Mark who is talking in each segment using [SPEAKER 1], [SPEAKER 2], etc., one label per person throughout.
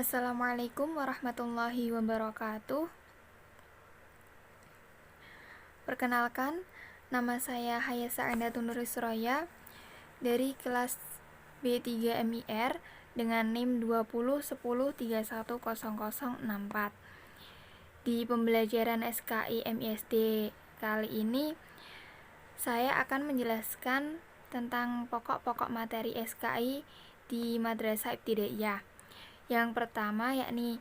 [SPEAKER 1] Assalamualaikum warahmatullahi wabarakatuh. Perkenalkan, nama saya Hayasa Endatun Nuri Suraya dari kelas B3 MIR dengan NIM 2010310064. Di pembelajaran SKI MISD kali ini, saya akan menjelaskan tentang pokok-pokok materi SKI di Madrasah Ibtidaiyah. Yang pertama yakni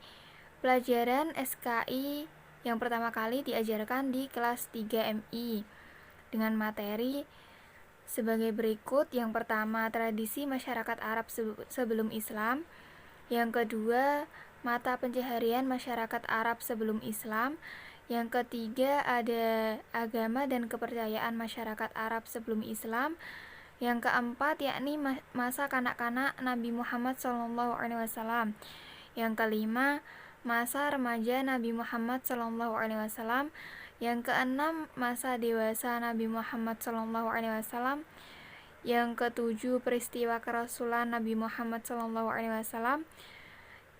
[SPEAKER 1] pelajaran SKI yang pertama kali diajarkan di kelas 3 MI dengan materi sebagai berikut. Yang pertama, tradisi masyarakat Arab sebelum Islam. Yang kedua, mata pencaharian masyarakat Arab sebelum Islam. Yang ketiga, ada agama dan kepercayaan masyarakat Arab sebelum Islam. Yang keempat, yakni masa kanak-kanak Nabi Muhammad SAW. Yang kelima, masa remaja Nabi Muhammad SAW. Yang keenam, masa dewasa Nabi Muhammad SAW. Yang ketujuh, peristiwa kerasulan Nabi Muhammad SAW.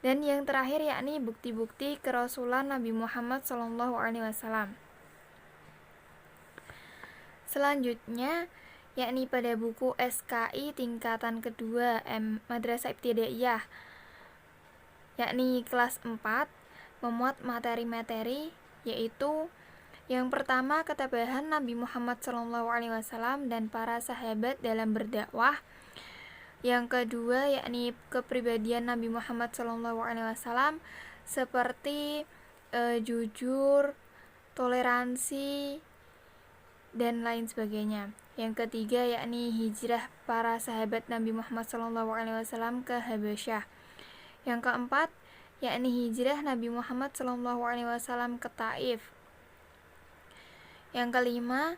[SPEAKER 1] Dan yang terakhir yakni bukti-bukti kerasulan Nabi Muhammad SAW. Selanjutnya yakni pada buku SKI tingkatan kedua Madrasah Ibtidaiyah yakni kelas 4 memuat materi-materi yaitu yang pertama, ketabahan Nabi Muhammad SAW dan para sahabat dalam berdakwah. Yang kedua yakni kepribadian Nabi Muhammad SAW seperti jujur, toleransi, dan lain sebagainya. Yang ketiga yakni hijrah para sahabat Nabi Muhammad SAW ke Habasyah. Yang keempat yakni hijrah Nabi Muhammad SAW ke Taif. Yang kelima,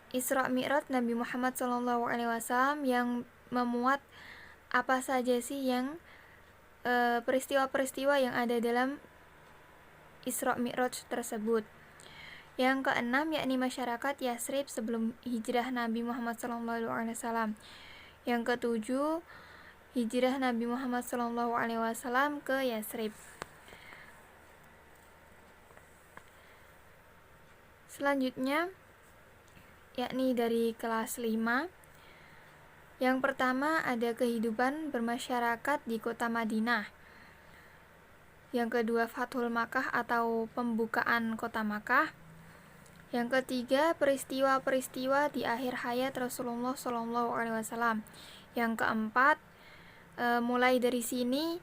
[SPEAKER 1] Isra Mi'raj Nabi Muhammad SAW yang memuat apa saja sih yang peristiwa-peristiwa yang ada dalam Isra Mi'raj tersebut. Yang keenam yakni masyarakat Yasrib sebelum hijrah Nabi Muhammad SAW. Yang ketujuh, hijrah Nabi Muhammad SAW ke Yasrib. Selanjutnya yakni dari kelas 5. Yang pertama ada kehidupan bermasyarakat di kota Madinah. Yang kedua, Fathul Makkah atau pembukaan kota Makkah. Yang ketiga, peristiwa-peristiwa di akhir hayat Rasulullah SAW. Yang keempat, mulai dari sini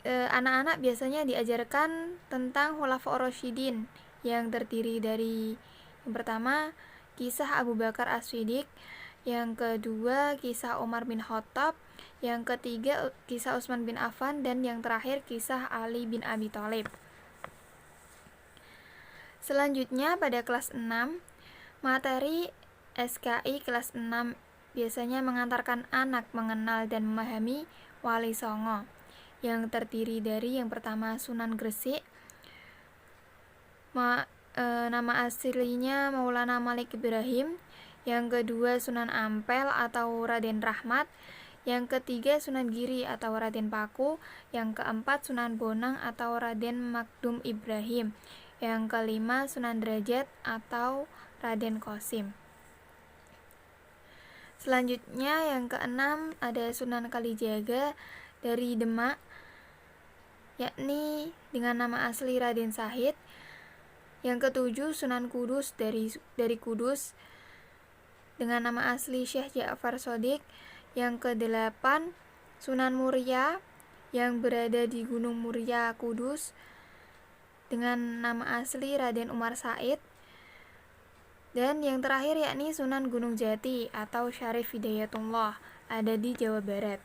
[SPEAKER 1] anak-anak biasanya diajarkan tentang Khulafaur Rasyidin yang terdiri dari yang pertama, kisah Abu Bakar As-Siddiq. Yang kedua, kisah Umar bin Khattab. Yang ketiga, kisah Utsman bin Affan. Dan yang terakhir, kisah Ali bin Abi Thalib. Selanjutnya pada kelas 6, materi SKI kelas 6 biasanya mengantarkan anak mengenal dan memahami Wali Songo yang terdiri dari yang pertama Sunan Gresik. Nama aslinya Maulana Malik Ibrahim. Yang kedua Sunan Ampel atau Raden Rahmat. Yang ketiga Sunan Giri atau Raden Paku. Yang keempat Sunan Bonang atau Raden Magdum Ibrahim. Yang kelima Sunan Derajat atau Raden Qasim. Selanjutnya yang keenam ada Sunan Kalijaga dari Demak yakni dengan nama asli Raden Sahid. Yang ketujuh Sunan Kudus dari Kudus dengan nama asli Syekh Ja'far Shodiq. Yang kedelapan Sunan Muria yang berada di Gunung Muria Kudus dengan nama asli Raden Umar Said. Dan yang terakhir yakni Sunan Gunung Jati atau Syarif Hidayatullah ada di Jawa Barat.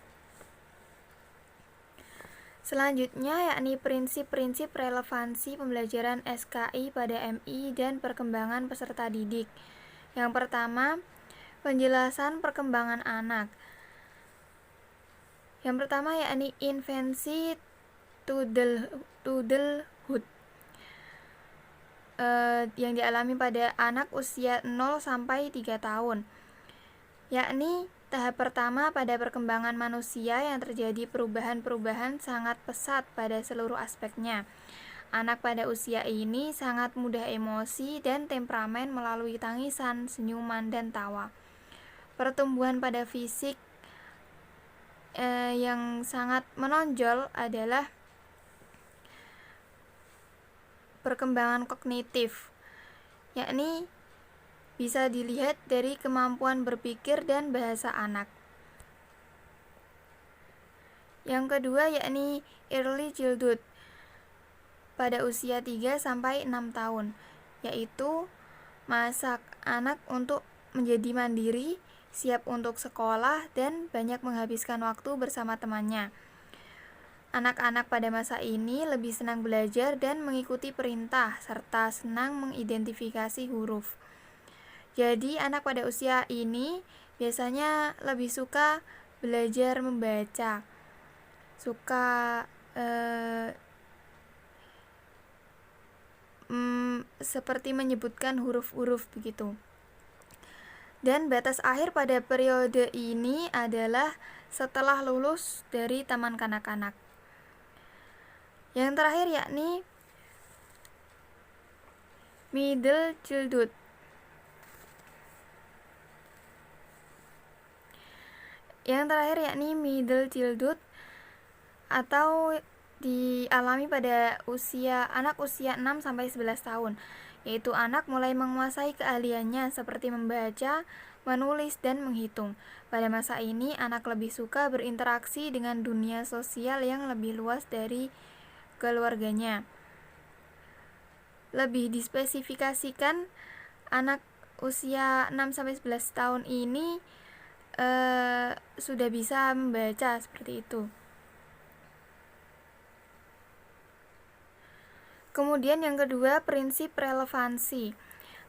[SPEAKER 1] Selanjutnya yakni prinsip-prinsip relevansi pembelajaran SKI pada MI dan perkembangan peserta didik. Yang pertama, penjelasan perkembangan anak. Yang pertama yakni infancy toddlerhood yang dialami pada anak usia 0 sampai 3 tahun. Yakni Tahap pertama, pada perkembangan manusia yang terjadi perubahan-perubahan sangat pesat pada seluruh aspeknya. Anak pada usia ini sangat mudah emosi dan temperamen melalui tangisan, senyuman, dan tawa. Pertumbuhan pada fisik yang sangat menonjol adalah perkembangan kognitif, yakni bisa dilihat dari kemampuan berpikir dan bahasa anak. Yang kedua yakni early childhood pada usia 3-6 tahun, yaitu masa anak untuk menjadi mandiri, siap untuk sekolah, dan banyak menghabiskan waktu bersama temannya. Anak-anak pada masa ini lebih senang belajar dan mengikuti perintah, serta senang mengidentifikasi huruf. Jadi, anak pada usia ini biasanya lebih suka belajar membaca, suka seperti menyebutkan huruf-huruf begitu. Dan batas akhir pada periode ini adalah setelah lulus dari taman kanak-kanak. Yang terakhir yakni middle childhood. Atau dialami pada anak usia 6-11 tahun, yaitu anak mulai menguasai keahliannya seperti membaca, menulis, dan menghitung. Pada masa ini, anak lebih suka berinteraksi dengan dunia sosial yang lebih luas dari keluarganya. Lebih dispesifikasikan, anak usia 6-11 tahun ini sudah bisa membaca seperti itu. Kemudian yang kedua, prinsip relevansi.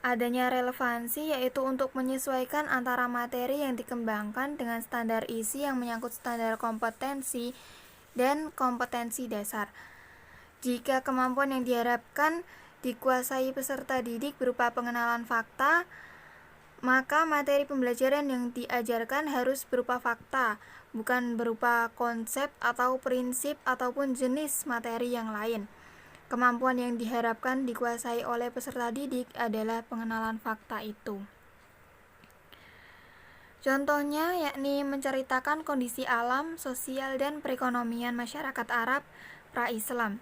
[SPEAKER 1] Adanya relevansi yaitu untuk menyesuaikan antara materi yang dikembangkan dengan standar isi yang menyangkut standar kompetensi dan kompetensi dasar. Jika kemampuan yang diharapkan dikuasai peserta didik berupa pengenalan fakta, maka materi pembelajaran yang diajarkan harus berupa fakta, bukan berupa konsep atau prinsip ataupun jenis materi yang lain. Kemampuan yang diharapkan dikuasai oleh peserta didik adalah pengenalan fakta itu. Contohnya yakni menceritakan kondisi alam, sosial, dan perekonomian masyarakat Arab pra-Islam.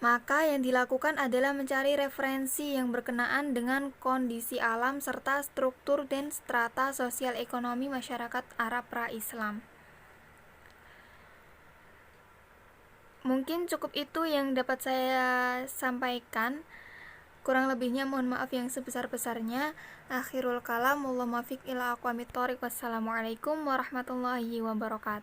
[SPEAKER 1] Maka yang dilakukan adalah mencari referensi yang berkenaan dengan kondisi alam serta struktur dan strata sosial ekonomi masyarakat Arab pra-Islam. Mungkin cukup itu yang dapat saya sampaikan. Kurang lebihnya mohon maaf yang sebesar-besarnya. Akhirul kalam, wallahu muwaffiq ila aqwamit thoriq. Wassalamualaikum warahmatullahi wabarakatuh.